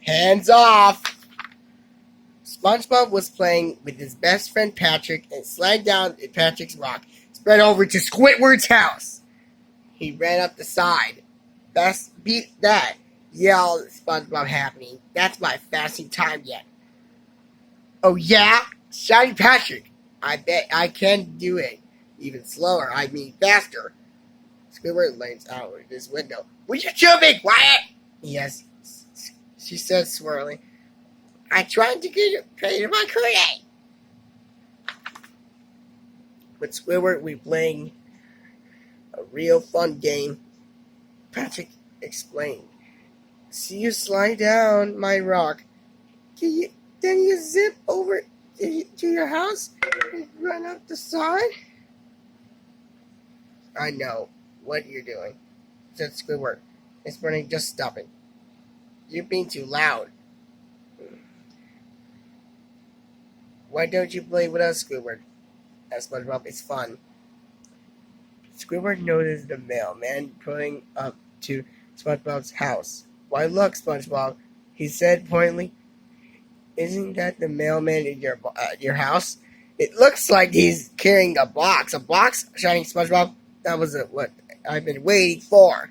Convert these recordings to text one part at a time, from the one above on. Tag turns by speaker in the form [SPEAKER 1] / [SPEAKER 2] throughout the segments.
[SPEAKER 1] Hands off! SpongeBob was playing with his best friend Patrick and slid down Patrick's rock, spread over to Squidward's house. He ran up the side. Best beat that, yelled SpongeBob happy. That's my fasting time yet. Oh yeah? Shiny Patrick. I bet I can do it. Even slower, I mean faster. Squidward leans out of his window. Would you kill me, quiet? Yes, she said swirling. I'm trying to get paid in my career. With Squidward, we playing a real fun game. Patrick explained. See you slide down my rock. Then you zip over to your house and run up the side? I know what you're doing, said Squidward. It's running, just stop it. You're being too loud. Why don't you play with us, Squidward? Asked SpongeBob. It's fun. Squidward noticed the mailman pulling up to SpongeBob's house. Why look, SpongeBob, he said pointedly. Isn't that the mailman in your house? It looks like he's carrying a box. A box? Shining SpongeBob. That was what I've been waiting for.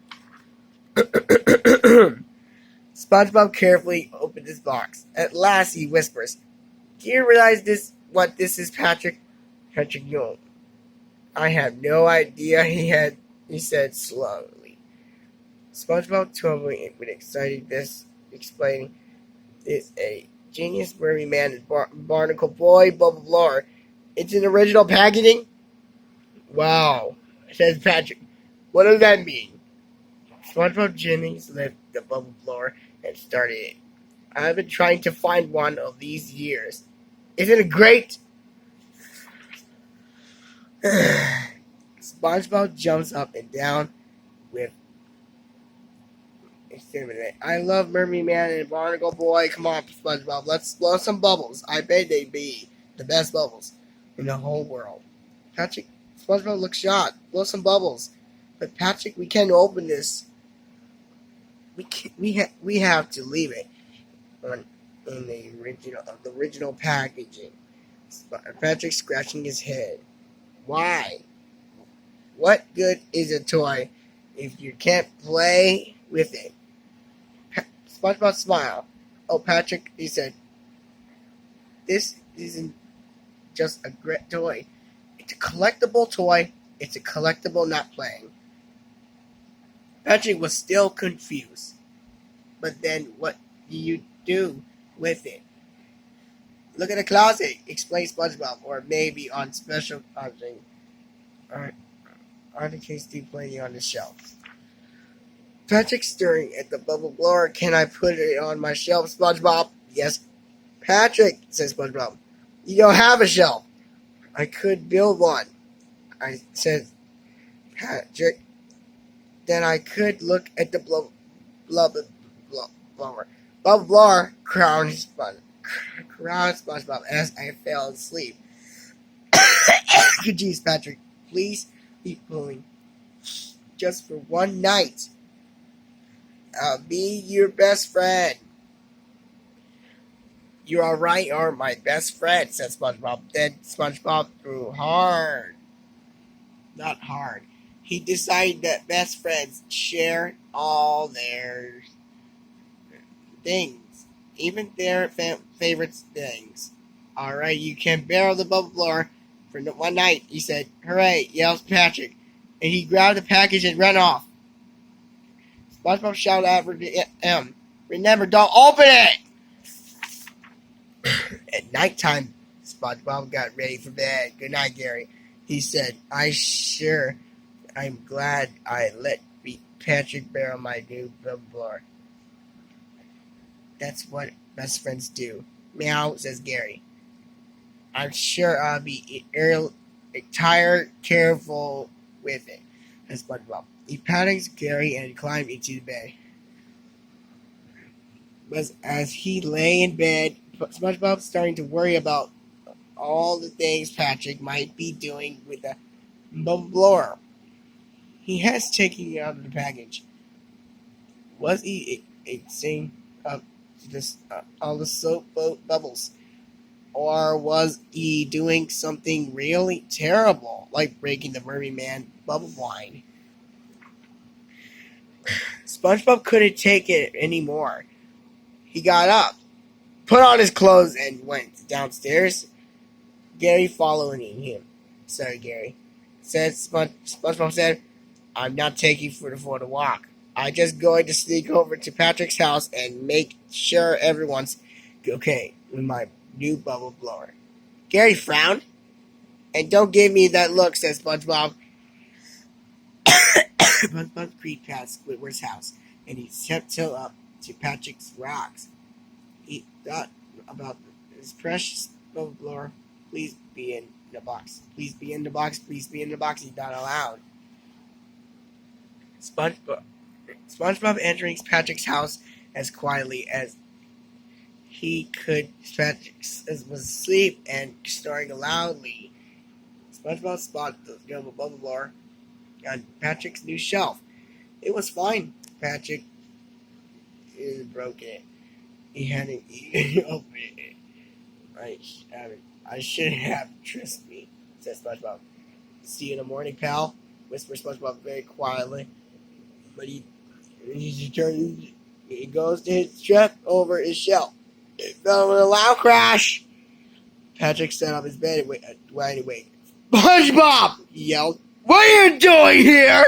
[SPEAKER 1] SpongeBob carefully opened his box. At last he whispers, do you realize what this is, Patrick? Patrick, no. I have no idea, he said slowly. SpongeBob trembling with excitedness, explaining, it's a genius Merry Man and Barnacle Boy Bubble Blower. It's an original packaging? Wow, says Patrick. What does that mean? SpongeBob Jennings lifted the bubble blower and started it. I've been trying to find one of these years. Isn't it great? SpongeBob jumps up and down with exterminate. I love Mermy Man and Barnacle Boy. Come on, SpongeBob, let's blow some bubbles. I bet they'd be the best bubbles in the whole world. Patrick, SpongeBob looks shocked. Blow some bubbles. But Patrick, we can't open this. We have to leave it in the original packaging. Patrick scratching his head. Why? What good is a toy if you can't play with it? SpongeBob smiled. Oh, Patrick, he said, this isn't just a great toy. It's a collectible toy. It's a collectible not playing. Patrick was still confused. But then what do you do with it? Look at the closet, explained SpongeBob, or maybe on special object. Are the case still playing on the shelf? Patrick staring at the bubble blower. Can I put it on my shelf, SpongeBob? Yes, Patrick, says SpongeBob. You don't have a shelf. I could build one. I said, Patrick. Then I could look at the bubble blower. Bubble blower crowned SpongeBob as I fell asleep. Jeez, Patrick, please keep pulling. Just for one night. I'll be your best friend. You are right, are my best friend, said SpongeBob. Then SpongeBob threw hard. Not hard. He decided that best friends share all their things, even their favorite things. All right, you can borrow the bubble blower for one night, he said. Hooray, yells Patrick. And he grabbed the package and ran off. SpongeBob shouted after him, remember, don't open it! At nighttime, SpongeBob got ready for bed. Good night, Gary. He said, I'm glad I let Patrick borrow my new bubble blower. That's what best friends do. Meow, says Gary. I'm sure I'll be entire careful with it, says SpongeBob. He panics Gary and climbed into the bed. But as he lay in bed, SpongeBob starting to worry about all the things Patrick might be doing with the bubble blower. He has taken it out of the package. Was he saying all the soap bubbles? Or was he doing something really terrible, like breaking the Merman bubble blind? SpongeBob couldn't take it anymore. He got up, put on his clothes, and went downstairs. Gary following him. Sorry, Gary. SpongeBob said, I'm not taking you for the walk. I'm just going to sneak over to Patrick's house and make sure everyone's okay with my new bubble blower. Gary frowned. And don't give me that look, says SpongeBob. SpongeBob creeped past Squidward's house, and he tiptoed up to Patrick's rocks. He thought about his precious bubble blower. Please be in the box. Please be in the box. Please be in the box. He thought aloud. SpongeBob entering Patrick's house as quietly as he could. Patrick was asleep and snoring loudly. SpongeBob spotted the bubble blower on Patrick's new shelf. It was fine. Patrick broken it. He hadn't even opened it. I shouldn't have. Trust me, said SpongeBob. See you in the morning, pal, whispered SpongeBob very quietly. But he goes to trip over his shelf. It fell with a loud crash. Patrick sat up his bed and wide awake. SpongeBob! He yelled. What are you doing here?